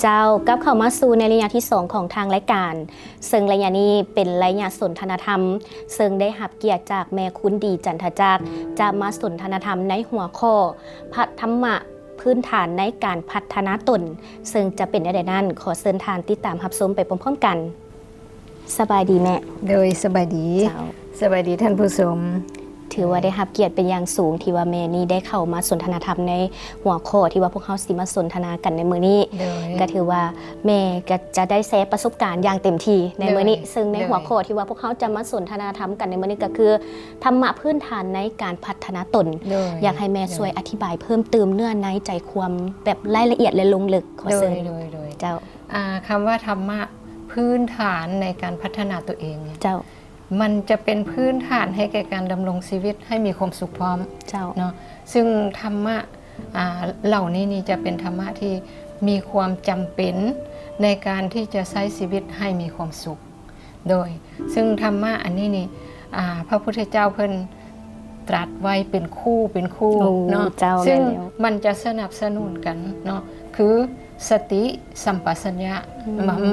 เจ้ากับเข้ามาสู่ในระยะที่2ของทางรายการซึ่งระยะนี้เป็นระยะสนทนาธรรมซึ่งได้รับเกียรติจากแม่คุณดีจันทจักรจะมาสนทนาธรรมในหัวข้อพระธรรมะพื้นฐานในการพัฒนาตนซึ่งจะเป็นใดนั้นขอเชิญทานติดตามรับชมไปพร้อมๆกันสบายดีแม่โดยสบายดีสบายดีท่านผู้ชมถือว่าได้รับเกียรติเป็นอย่างสูงที่ว่าแม่นี้ได้เข้ามาสนทนาธรรมในหัวข้อที่ว่าพวกเขาสิมาสนทนากันในมื้อนี้ก็ถือว่าแม่ก็จะได้แชร์ประสบการณ์อย่างเต็มที่ในมื้อนี้ซึ่งในหัวข้อที่ว่าพวกเขาจะมาสนทนาธรรมกันในมื้อนี้ก็คือธรรมะพื้นฐานในการพัฒนาตนอยากให้แม่ช่วยอธิบายเพิ่มเติมเนื้อในใจความแบบรายละเอียดและลงลึกขอเชิญเจ้าคำว่าธรรมะพื้นฐานในการพัฒนาตัวเองเจ้ามันจะเป็นพื้นฐานให้แก่การดำรงชีวิตให้มีความสุขพร้อมเนาะซึ่งธรรมะเหล่านี้นี่จะเป็นธรรมะที่มีความจำเป็นในการที่จะใช้ชีวิตให้มีความสุขโดยซึ่งธรรมะอันนี้นี่พระพุทธเจ้าเพิ่นตรัสไว้เป็นคู่เนาะซึ่งมันจะสนับสนุนกันเนาะคือสติสัมปชัญญะ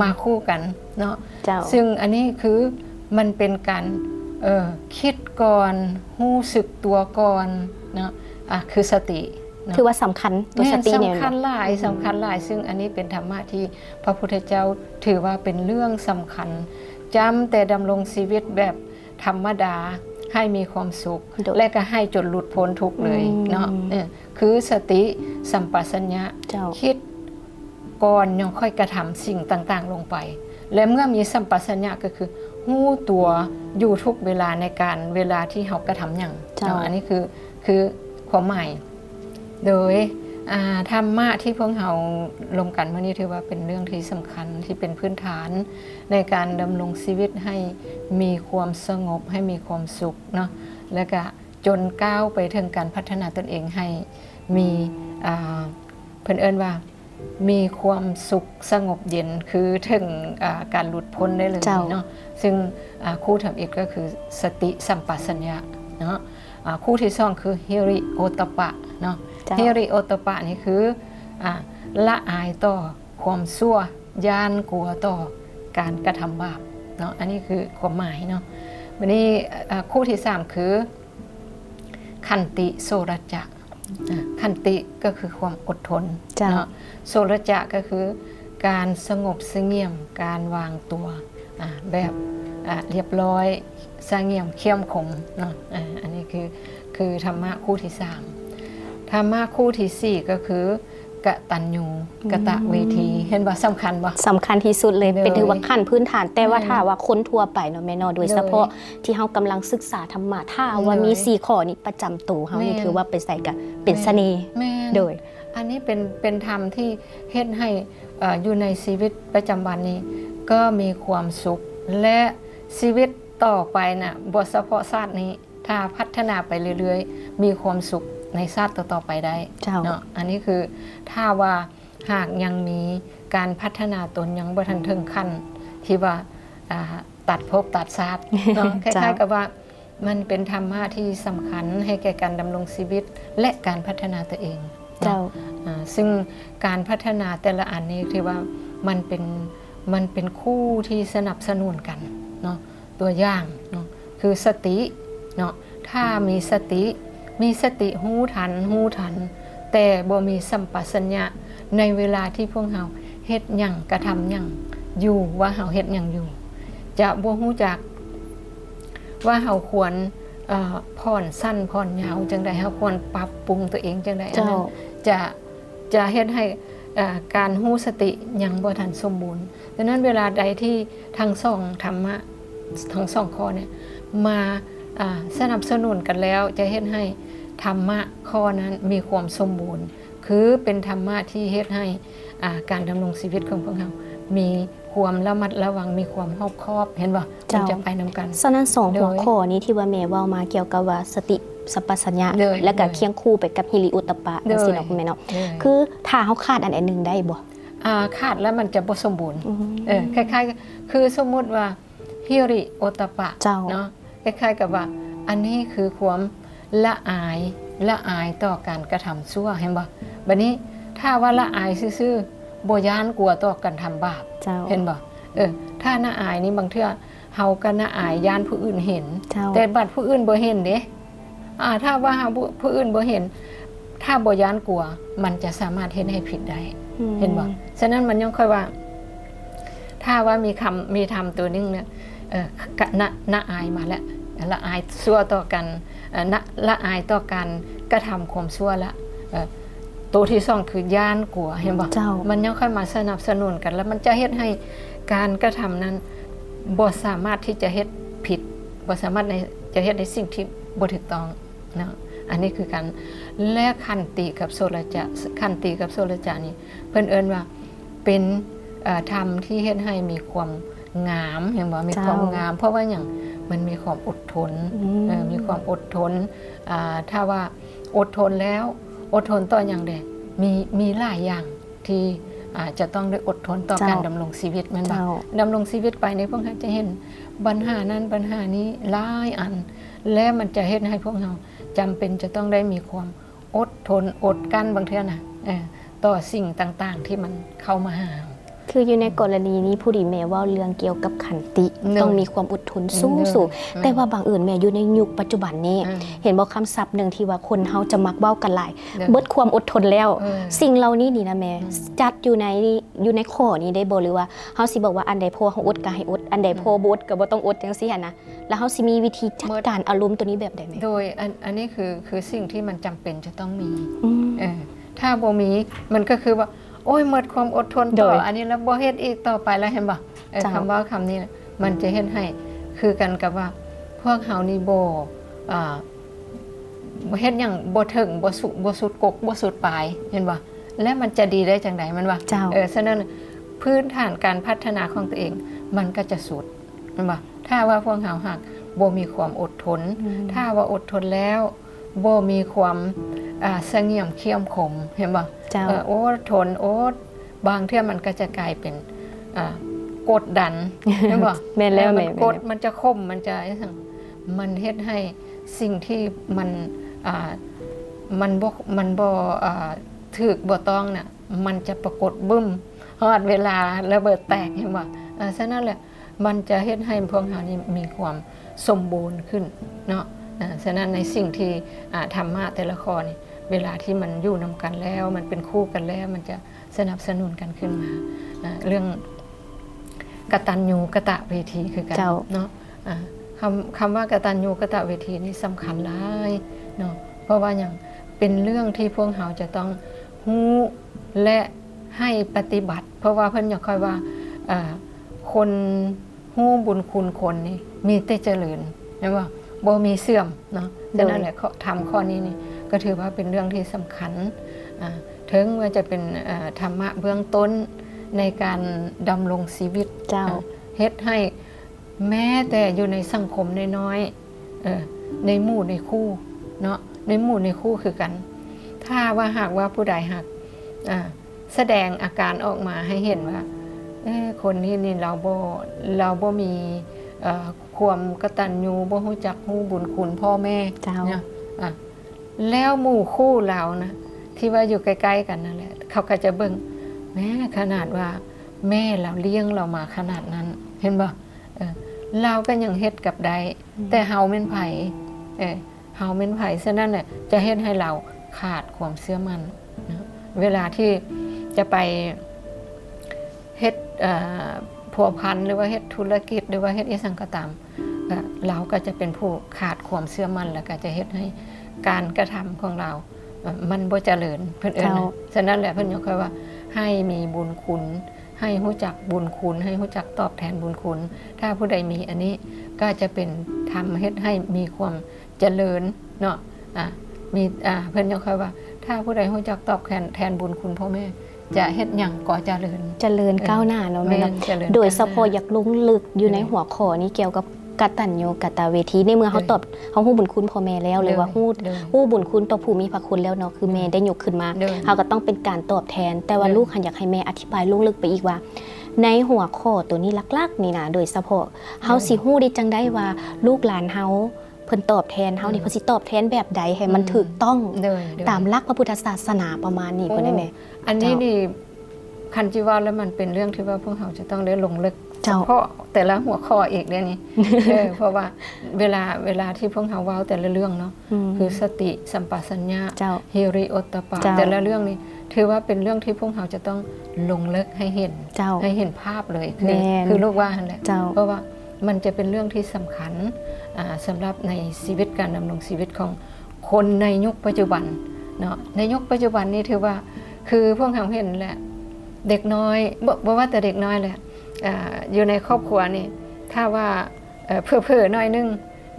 มาคู่กันเนาะซึ่งอันนี้คือมันเป็นการคิดก่อนรู้สึกตัวก่อนเนาะคือสติถือว่าสำคัญตัวสติเนี่ยสำคัญหลายซึ่งอันนี้เป็นธรรมะที่พระพุทธเจ้าถือว่าเป็นเรื่องสำคัญจำแต่ดำรงชีวิตแบบธรรมดาให้มีความสุขและก็ให้จนหลุดพ้นทุกข์เลยเนาะคือสติสัมปชัญญะคิดก่อนยังค่อยกระทำสิ่งต่างๆลงไปและเมื่อมีสัมปชัญญะก็คือหู้ตัวอยู่ทุกเวลาในการเวลาที่เขากระทำอย่างอันนี้คือความหมายโดยธรรมะที่พวกเราลงกันเมื่อนี้ถือว่าเป็นเรื่องที่สำคัญที่เป็นพื้นฐานในการดำรงชีวิตให้มีความสงบให้มีความสุขเนาะแล้วก็จนก้าวไปถึงการพัฒนาตนเองให้มีเพิ่นเอิ้นว่ามีความสุขสงบเย็นคือถึงการหลุดพ้นได้เลยเนาะซึ่งคู่ธรรมอีกก็คือสติสัมปชัญญะเนาะคู่ที่สองคือฮิริโอตปะเนาะฮิริโอตปะนี่คือละอายต่อความชั่วย่านกลัวต่อการกระทำบาปเนาะอันนี้คือความหมายเนาะวันนี้คู่ที่สามคือขันติโสรัจจะขันติก็คือความอดทนเนาะโสรจะก็คือการสงบเสงี่ยมการวางตัวแบบเรียบร้อยเสงี่ยมเข้มขงเนาะอันนี้คือธรรมะคู่ที่3ธรรมะคู่ที่4ก็คือกตัญญูกตเวทีเห็นว่าสำคัญบ่สำคัญที่สุดเลยเป็นถือว่าขั้นพื้นฐานแต่ว่าถ้าว่าคนทั่วไปเนาะแม่เนาะโดยเฉพาะที่เฮากำลังศึกษาธรรมะถ้าว่ามี4ข้อนี้ประจำตัวเฮานี่ถือว่าเป็นใส่กับเป็นเสน่ห์โดยอันนี้เป็นธรรมที่เฮ็ดให้อยู่ในชีวิตประจำวันนี้ก็มีความสุขและชีวิตต่อไปน่ะบ่เฉพาะชาตินี้ถ้าพัฒนาไปเรื่อยๆมีความสุขในชาติต่อๆไปได้เนาะอันนี้คือถ้าว่าหากยังมีการพัฒนาตนยังบ่ทันถึงขั้นที่ว่าตัดภพตัดชาติเนาะคล้ายๆกับว่ามันเป็นธรรมะที่สำคัญให้แก่การดำรงชีวิตและการพัฒนาตัวเองซึ่งการพัฒนาแต่ละอันนี้ที่ว่ามันเป็นคู่ที่สนับสนุนกันเนาะตัวอย่างเนาะคือสติเนาะถ้ามีสติหูทันแต่บ่มีสัมปชัญญะในเวลาที่พวกเราเฮ็ดหยังกระทำหยังอยู่ว่าเราเฮ็ดหยังอยู่จะบ่ฮู้จักว่าเราควรผ่อนสั้นผ่อนยาวจังใดเราควรปรับปรุงตัวเองจังใดอันนั้นจะเฮ็ดให้การฮู้สติยังบ่ทันสมบูรณ์ดังนั้นเวลาใดที่ทั้งสองธรรมะทั้งสองข้อเนี่ยมาสนับสนุนกันแล้วจะเฮ็ดให้ธรรมะข้อนั้นมีความสมบูรณ์คือเป็นธรรมะที่เฮ็ดให้การดำรงชีวิตของพวกเรามีความระมัดระวังมีความรอบคอบเห็นบ่มันจะไปนำกันฉะนั้น2หัวข้อนี้ที่ว่าแม่เว้ามาเกี่ยวกับว่าสติสัมปชัญญะและก็เคียงคู่ไปกับฮิริโอตปะจังซี่เนาะคุณแม่เนาะคือถ้าเฮาขาดอันนึงได้บ่ขาดแล้วมันจะบ่สมบูรณ์คล้ายๆคือสมมุติว่าฮิริโอตปะเนาะคล้ายๆกับว่าอันนี้คือความละอายต่อการกระทำชั่วเห็นบ่บัดนี้ถ้าว่าละอายซื่อๆ บ่ย้านกลัวต่อกันทำบาป เจ้า เห็นบ่ถ้าน่าอายนี่บางเทื่อเฮาก็น่าอายย้านผู้อื่นเห็น เจ้า แต่บัดผู้อื่นบ่เห็นเด้ถ้าว่าผู้อื่นบ่เห็น ถ้าบ่ย้านกลัวมันจะสามารถเฮ็ดให้ผิดได้เห็นบ่ฉะนั้นมันยังค่อยว่า ถ้าว่ามีธรรมตัวนึงเนี่ยน่าอายมาแล้วละอายชั่วต่อกันละอายต่อกันกระทำความชั่วละตัวที่สองคือย่านกลัวเห็นบ่ เจ้า มันยังค่อยมาสนับสนุนกัน แล้วมันจะเฮ็ดให้การกระทำนั้นบ่สามารถที่จะเฮ็ดผิดบ่สามารถจะเฮ็ดในสิ่งที่บ่ถูกต้องนะอันนี้คือการและขันติกับโสรจะขันติกับโสรจะนี่เพิ่นเอิ้นว่าเป็นธรรมที่เฮ็ดให้มีความงามเห็นบ่มีความงาม เพราะว่าอย่างมันมีความอดทนมีความอดทนถ้าว่าอดทนแล้วอดทนต่ออย่างใดมีหลายอย่างที่จะต้องได้อดทนต่อการดำรงชีวิตแม่นบ่ดำรงชีวิตไปในพวกเราจะเห็นปัญหานั้นปัญหานี้หลายอันและมันจะเฮ็ดให้พวกเราจำเป็นจะต้องได้มีความอดทนอดกั้นบางเทื่อน่ะต่อสิ่งต่างๆที่มันเข้ามาหาคืออยู่ในกรณีนี้ผู้ดีแม่ว่าเรื่องเกี่ยวกับขันติต้องมีความอดทนสูงแต่ว่าบางอื่นแม่อยู่ในยุคปัจจุบันนี้เห็นบอกคำศัพท์หนึ่งที่ว่าคนเฮาจะมักเว้ากันหลายเบิดความอดทนแล้วสิ่งเหล่านี้นี่นะแม่จัดอยู่ในข้อนี้ได้บ่หรือว่าเฮาสิบอกว่าอันใดพอเฮาอดก็ให้อดอันใดพอบ่อดก็บ่ต้องอดจังซี่หั่นนะแล้วเฮาสิมีวิธีจัดการอารมณ์ตัวนี้แบบใดแม่โดยอันนี้คือสิ่งที่มันจำเป็นจะต้องมีถ้าบ่มีมันก็คือว่าโอ้ยหมดความอดทนต่ออันนี้แล้วบ่เฮ็ดอีกต่อไปแล้วเห็นบ่คำว่าคำนี้มันจะเฮ็ดให้คือกันกับว่าพวกเฮานี่บ่เฮ็ดหยังบ่ถึงบ่สุดกกบ่สุดปลายเห็นบ่และมันจะดีได้จังได๋มันว่าฉะนั้นพื้นฐานการพัฒนาของตัวเองมันก็จะสุดเห็นบ่ถ้าว่าพวกเฮาหักบ่มีความอดทนถ้าว่าอดทนแล้วบ่มีความเสงี่ยมเขี้ยมขมเห็นบ่โอ้ทนโอ้บางเทื่อมันก็จะกลายเป็นกดดันใช่บ่แม่นแล้วแม่กดมันจะคมมันจะมันเฮ็ดให้สิ่งที่มันบ่ถูกบ่ต้องน่ะมันจะปรากฏบึ้มฮอดเวลาระเบิดแตกเห็นบ่ฉะนั้นแหละมันจะเฮ็ดให้พวกเฮานี่มีความสมบูรณ์ขึ้นเนาะฉะนั้นในสิ่งที่ธรรมะแต่ละข้อนี่เวลาที่มันอยู่นำกันแล้วมันเป็นคู่กันแล้วมันจะสนับสนุนกันขึ้นมาเรื่องกตัญญูกตเวทีคือกันเนาะคำว่ากตัญญูกตเวทีนี่สำคัญหลายเนาะเพราะว่าอย่างเป็นเรื่องที่พวกเราจะต้องฮู้และให้ปฏิบัติเพราะว่าเพิ่นอยากค่อยว่าคนฮู้บุญคุณคนนี่มีแต่เจริญใช่ป่ะบ่มีเสื่อมเนาะฉะนั้นแหละทำข้อนี้นี่ก็ถือว่าเป็นเรื่องที่สำคัญถึงว่าจะเป็นธรรมะเบื้องต้นในการดำรงชีวิตเฮ็ดให้แม้แต่อยู่ในสังคมน้อยๆในหมู่ในคู่เนาะในหมู่ในคู่คือกันถ้าว่าหากว่าผู้ใดหากแสดงอาการออกมาให้เห็นว่าคนนี้นี่เราบ่มีความกตัญญูบ่ฮู้จักฮู้บุญคุณพ่อแม่นะแล้วหมู่คู่เรานะที่ว่าอยู่ใกล้ๆกันนั่นแหละเขาก็จะเบิ่งแม้ขนาดว่าแม่เราเลี้ยงเรามาขนาดนั้นเห็นบ่เราก็ยังเฮ็ดกับได้แต่เฮาแม่นไผเฮาแม่นไผฉะนั้นน่ะจะเฮ็ดให้เราขาดความเชื่อมั่นนะเวลาที่จะไปเฮ็ดพัวพันหรือว่าเฮ็ดธุรกิจหรือว่าเฮ็ดอีสังก็ตามเราก็จะเป็นผู้ขาดความเชื่อมั่นแล้วก็จะเฮ็ดให้การกระทำของเรามันบ่เจริญเพิ่นเอิ้นฉะนั้นแหละเพิ่นยกให้ว่าให้มีบุญคุณให้รู้จักบุญคุณให้รู้จักตอบแทนบุญคุณถ้าผู้ใดมีอันนี้ก็จะเป็นทำเฮ็ดให้มีความเจริญเนาะมีเพิ่นยกให้ว่าถ้าผู้ใดรู้จักตอบแทนบุญคุณพ่อแม่จะเฮ็ดหยังก็เจริญก้าวหน้าเนาะแม่โดยเฉพาะอยากลงลึกอยู่ในหัวข้อนี้เกี่ยวกับกตัญญูกตเวทีในเมื่อเขาฮู้บุญคุณพ่อแม่แล้วหรือว่าฮู้บุญคุณต่อผู้มีพระคุณแล้วเนาะคือแม่ได้ยกขึ้นมาเขาก็ต้องเป็นการตอบแทนแต่ว่าลูกอยากให้แม่อธิบายลงลึกไปอีกว่าในหัวข้อตัวนี้ลักๆนี่นะโดยเฉพาะเฮาสิฮู้ได้จังได้ว่าลูกหลานเฮาเพิ่นตอบแทนเฮานี่เพิ่นสิตอบแทนแบบใดให้มันถูกต้องตามหลักพระพุทธศาสนาประมาณนี้เพิ่นได้แม่อันนี้นี่ คันจีว่าแล้วมันเป็นเรื่องที่ว่าพวกเราจะต้องได้ลงลึกเฉ เจ้า พาะแต่ละหัวข้ออีกเนี่ยนี่ เพราะว่าเวลาที่พวกเราเว้าแต่ละเรื่องเนาะคือสติสัมปชัญญะ เจ้า ฮิริโอตตปะ เจ้า แต่ละเรื่องนี้ถือว่าเป็นเรื่องที่พวกเราจะต้องลงลึกให้เห็น เจ้า ให้เห็นภาพเลย แม่น คือลูกว่าหั่นแหละ เจ้า เพราะว่ามันจะเป็นเรื่องที่สำคัญสำหรับในชีวิตการดำรงชีวิตของคนในยุคปัจจุบันเนาะในยุคปัจจุบันนี้ถือว่าคือพวกเราเห็นแหละเด็กน้อยบ่ว่าแต่เด็กน้อยแหละอยู่ในครอบครัวนี่ถ้าว่าเพื่อๆหน่อยนึง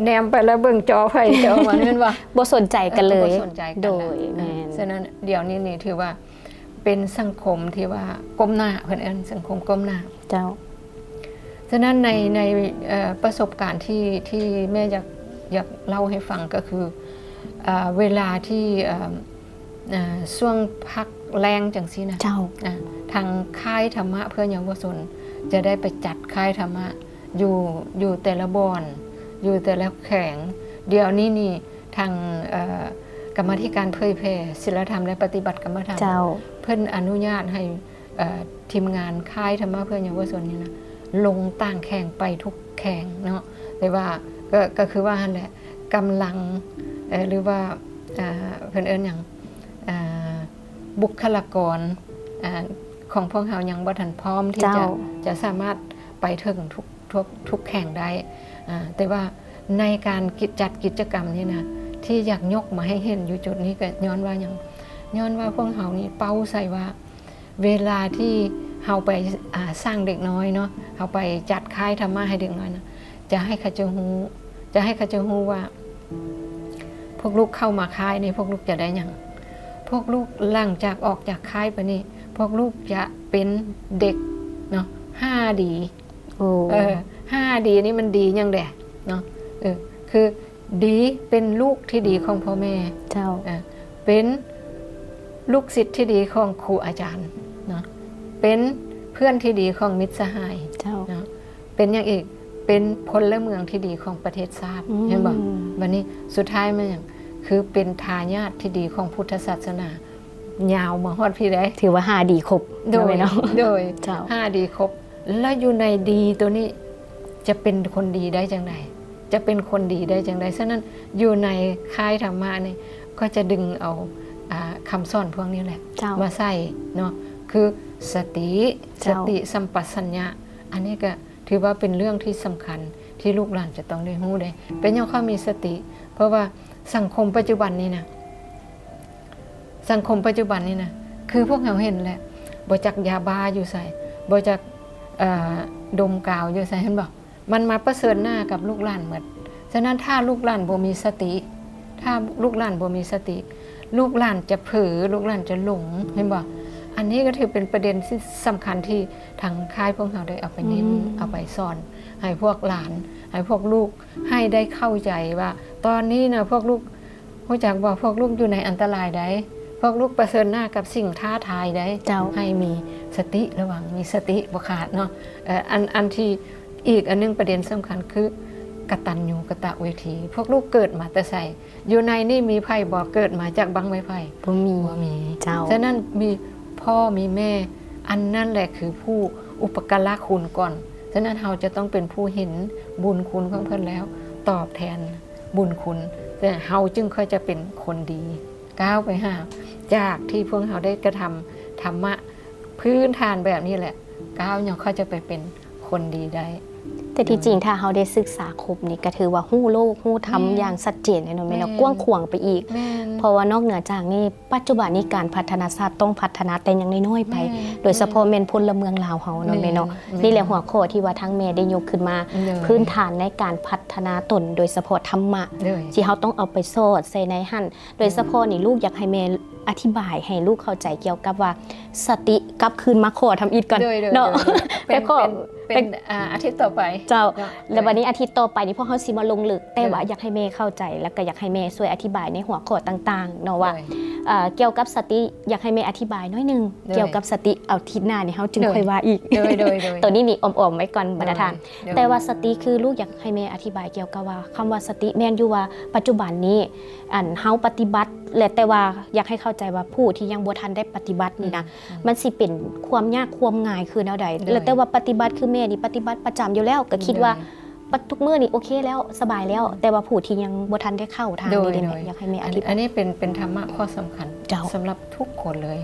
แนมไปแล้วเบิ่งจอไฟจอมันแม่นว่า บ่สนใจกันเลย บ่สนใจกัน โด แล้ว ยแม่น ฉะนั้นเดี๋ยวนี้นี่ถือว่าเป็นสังคมที่ว่าก้มหน้าเพิ่นเอิ้นสังคมก้มหน้า เจ้า ฉะนั้นในประสบการณ์ที่แม่อยากเล่าให้ฟังก็คือเวลาที่ช่วงพักแรงจังซี่นะ เจ้า ทางค่ายธรรมะเพื่อเยาวชนจะได้ไปจัดค่ายธรรมะอยู่แต่ละบอนอยู่แต่ละแข่งเดี๋ยวนี้นี่ทางกรรมาธิการเผยแพร่ศีลธรรมและปฏิบัติกรรมฐาน เจ้า เพิ่นอนุญาตให้ทีมงานค่ายธรรมะเพื่อเยาวชนนี่นะลงต่างแข่งไปทุกแข่งเนาะแต่ว่าก็คือว่านั่นแหละกำลังหรือว่าเพิ่นเอิ้นหยังบุคลากรของพวกเรายังบ่ทันพร้อมที่จะสามารถไปถึงทุกแข่งได้แต่ว่าในการจัดกิจกรรมนี่นะที่อยากยกมาให้เห็นอยู่จุดนี้ก็ย้อนว่าหยังย้อนว่าพวกเรานี่เป้าใส่ว่าเวลาที่เฮาไปสร้างเด็กน้อยเนาะเฮาไปจัดค่ายธรรมะให้เด็กน้อยนะจะให้เขาจะฮู้ว่าพวกลูกเข้ามาค่ายนี่พวกลูกจะได้หยังพวกลูกหลังจากออกจากค่ายไปนี่พวกลูกจะเป็นเด็กเนาะ5 ดี โอ้ 5 ดีนี่มันดียังแดะเนาะคือดีเป็นลูกที่ดีของพ่อแม่ เจ้า เป็นลูกศิษย์ที่ดีของครูอาจารย์เนาะเป็นเพื่อนที่ดีของมิตรสหาย เจ้า เนาะเป็นอย่างอีกเป็นพลเมืองที่ดีของประเทศชาติเห็นบ่วันนี้สุดท้ายมันอย่างคือเป็นทายาทที่ดีของพุทธศาสนายาวมาฮอดพี่ได้ ถือว่าหาดีครบ โดย เนาะ โดย เจ้า 5 ดีครบแล้วอยู่ในดีตัวนี้จะเป็นคนดีได้จังไดจะเป็นคนดีได้จังไดฉะนั้นอยู่ในค่ายธรรมะนี่ก็จะดึงเอาคำสอนพวกนี้แหละ เจ้า มาใส่เนาะคือสติ เจ้า สัมปชัญญะอันนี้ก็ถือว่าเป็นเรื่องที่สำคัญที่ลูกหลานจะต้องได้รู้ได้เป็นอย่างเขามีสติ เพราะว่าสังคมปัจจุบันนี้นะสังคมปัจจุบันนี้นะคือพวกเราเห็นแหละบ่จักยาบ้าอยู่ใส่บ่จักดมกาวอยู่ใส่เห็นบ่มันมาประเสริฐหน้ากับลูกหลานหมดฉะนั้นถ้าลูกหลานบ่มีสติถ้าลูกหลานบ่มีสติ ลูกหลานจะเผลอลูกหลานจะหลงเห็นบ่อันนี้ก็ถือเป็นประเด็นที่สำคัญที่ทางค่ายพวกเราได้เอาไปเน้นเอาไปสอนให้พวกหลานให้พวกลูกให้ได้เข้าใจว่า ตอนนี้นะพวกลูกรู้จักว่าพวกลูกอยู่ในอันตรายใดพวกลูกเผชิญหน้ากับสิ่งท้าทายใด เจ้า ให้มีสติระวังมีสติบ่ขาดเนาะอันที่อีกอันนึงประเด็นสำคัญคือกตัญญูกตเวทีพวกลูกเกิดมาแต่ใส่อยู่ในนี่มีไผ่บ่เกิดมาจากบังไม้ไผ่ บ่มี บ่มี เจ้า ฉะนั้นมีพ่อมีแม่อันนั่นแหละคือผู้อุปการะคุณก่อนฉะนั้นเราจะต้องเป็นผู้เห็นบุญคุณของเพิ่นแล้วตอบแทนบุญคุณแต่เฮาจึงค่อยจะเป็นคนดีก้าวไปหาจากที่พวกเราได้กระทำธรรมะพื้นฐานแบบนี้แหละก้าวยังค่อยจะไปเป็นคนดีได้ แต่ที่จริงถ้าเราได้ศึกษาครบนี่ก็ถือว่าฮู้โลกฮู้ธรรมอย่างชัดเจนเลยเนาะแม่เนาะกว้างขวางไปอีก แม่น เพราะว่านอกเหนือจากนี้ปัจจุบันนี้การพัฒนาศาสตร์ต้องพัฒนาแต่ยังน้อยๆไป โดยเฉพาะแม่นพลเมืองลาวเฮาเนาะแม่เนาะนี่แหละหัวข้อที่ว่าทั้งแม่ได้ยกขึ้นมา พื้นฐานในการพัฒนาตนโดยเฉพาะธรรมะ เลย ที่เขาต้องเอาไปสอดใส่ในหั่นโดยเฉพาะนี่ลูกอยากให้แม่อธิบายให้ลูกเข้าใจเกี่ยวกับว่าสติกลับคืนมาขอทำอีกก่อน เลย เนาะ เป็น ขอ เป็นอาทิตย์ต่อไป เจ้า เนาะ แล้ววันนี้อาทิตย์ต่อไปนี่พวกเขาสิมาลงลึกแต่ว่าอยากให้แม่เข้าใจแล้วก็อยากให้แม่ช่วยอธิบายในหัวข้อต่างๆเนาะว่า เกี่ยวกับสติอยากให้แม่อธิบายน้อยหนึง เลย เกี่ยวกับสติเอาทิศหน้านี่เฮาจึง เลย ค่อยว่าอีก โดย ตัวนี้นี่อมๆไว้ก่อนบรรทัด เลย แต่ว่าสติคือลูกอยากให้แม่อธิบายเกี่ยวกับว่าคำว่าสติแม่นอยู่ว่าปัจจุบันนี้อันเฮาปฏิบัติ และแต่ว่าอยากให้เข้าใจว่าผู้ที่ยังบ่ทันได้ปฏิบัตินี่นะมันสิเป็นความยากความง่ายคือแนวใดแล้วแต่ว่าปฏิบัติคือแม่นี่ปฏิบัติประจำอยู่แล้วก็คิดว่าทุกมื้อนี่โอเคแล้วสบายแล้วแต่ว่าผู้ที่ยังบ่ทันได้เข้าทางนี้ได้อยากให้แม่อธิบายอันนี้เป็นธรรมะข้อสำคัญสำหรับทุกคนเลย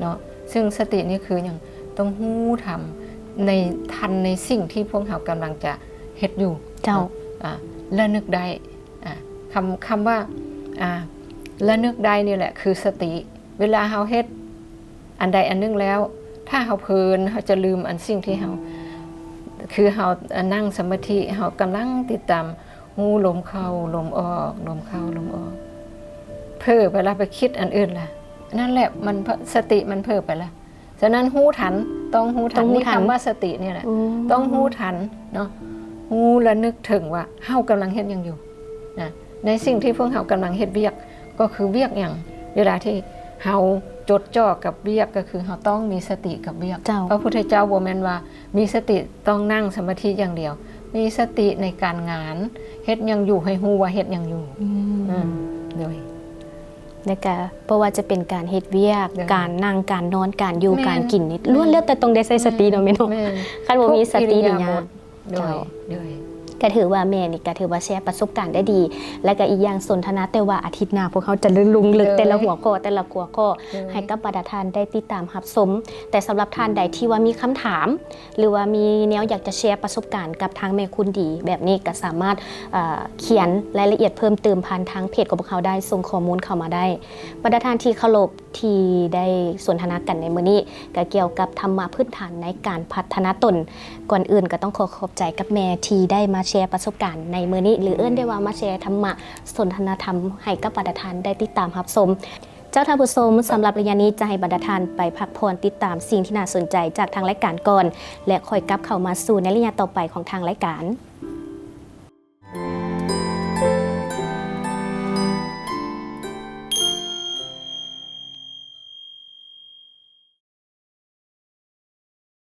เนาะซึ่งสตินี่คืออย่างต้องฮู้ทำในทันในสิ่งที่พวกเรากำลังจะเฮ็ดอยู่เจ้าและนึกได้คำว่าและนึกได้นี่แหละคือสติเวลาเราเฮ็ดอันใดอันนึงแล้วถ้าเราเพลินเราจะลืมอันสิ่งที่เราคือเรานั่งสมาธิเรากำลังติดตามหูลมเข้าลมออกลมเข้าลมออกเพ้อไปแล้วไปคิดอันอื่นล่ะนั่นแหละมันสติมันเพ้อไปแล้วฉะนั้นหูทันต้องหูทันนี่คำว่าสตินี่แหละต้องหูทันเนาะหูและนึกถึงว่าเฮากำลังเฮ็ดยังอยู่นะในสิ่งที่พวกเฮากำลังเฮ็ดเวียกก็คือเวียกอย่างเวลาที่เฮาจดจ่อกับเวียกก็คือเฮาต้องมีสติกับเวียกพระพุทธเจ้าบ่แม่นว่ามีสติต้องนั่งสมาธิอย่างเดียวมีสติในการงานเฮ็ดยังอยู่ให้ฮู้ว่าเฮ็ดยังอยู่โดยแล้วก็เพราะว่าจะเป็นการเฮ็ดเวียกการนั่งการนอนการอยู่การกินนี่ล้วนแล้วแต่ต้องได้ใส่สติเนาะแม่เนาะคันบ่มีสตินี่ยากโดยก็ถือว่าแม่นี่ก็ถือว่าแชร์ประสบการณ์ได้ดีและก็อีกอย่างสนทนาแต่ว่าอาทิตย์หน้าพวกเขาจะลุงลึกแต่ละหัวข้อแต่ละหัวข้อให้กับบรรดาท่านได้ติดตามรับชมแต่สำหรับท่านใดที่ว่ามีคำถามหรือว่ามีแนวอยากจะแชร์ประสบการณ์กับทางแม่คุณดีแบบนี้ก็สามารถเขียนรายละเอียดเพิ่มเติมผ่านทางเพจของพวกเขาได้ส่งข้อมูลเข้ามาได้บรรดาท่านที่เคารพที่ได้สนทนากันในมื้อนี้ก็เกี่ยวกับธรรมะพื้นฐานในการพัฒนาตนก่อนอื่นก็ต้องขอบใจกับแม่ที่ได้มาแชร์ประสบการณ์ในมื้อนี้หรือได้ว่ามาแชร์ธรรมะสนทนาธรรมให้กับบรรดาท่านได้ติดตามรับชมเจ้าท่านผู้ชมสำหรับระยะนี้จะให้บรรดาท่านไปพักผ่อนติดตามสิ่งที่น่าสนใจจากทางรายการก่อนและค่อยกลับเข้ามาสู่ในระยะต่อไปของทางรายการ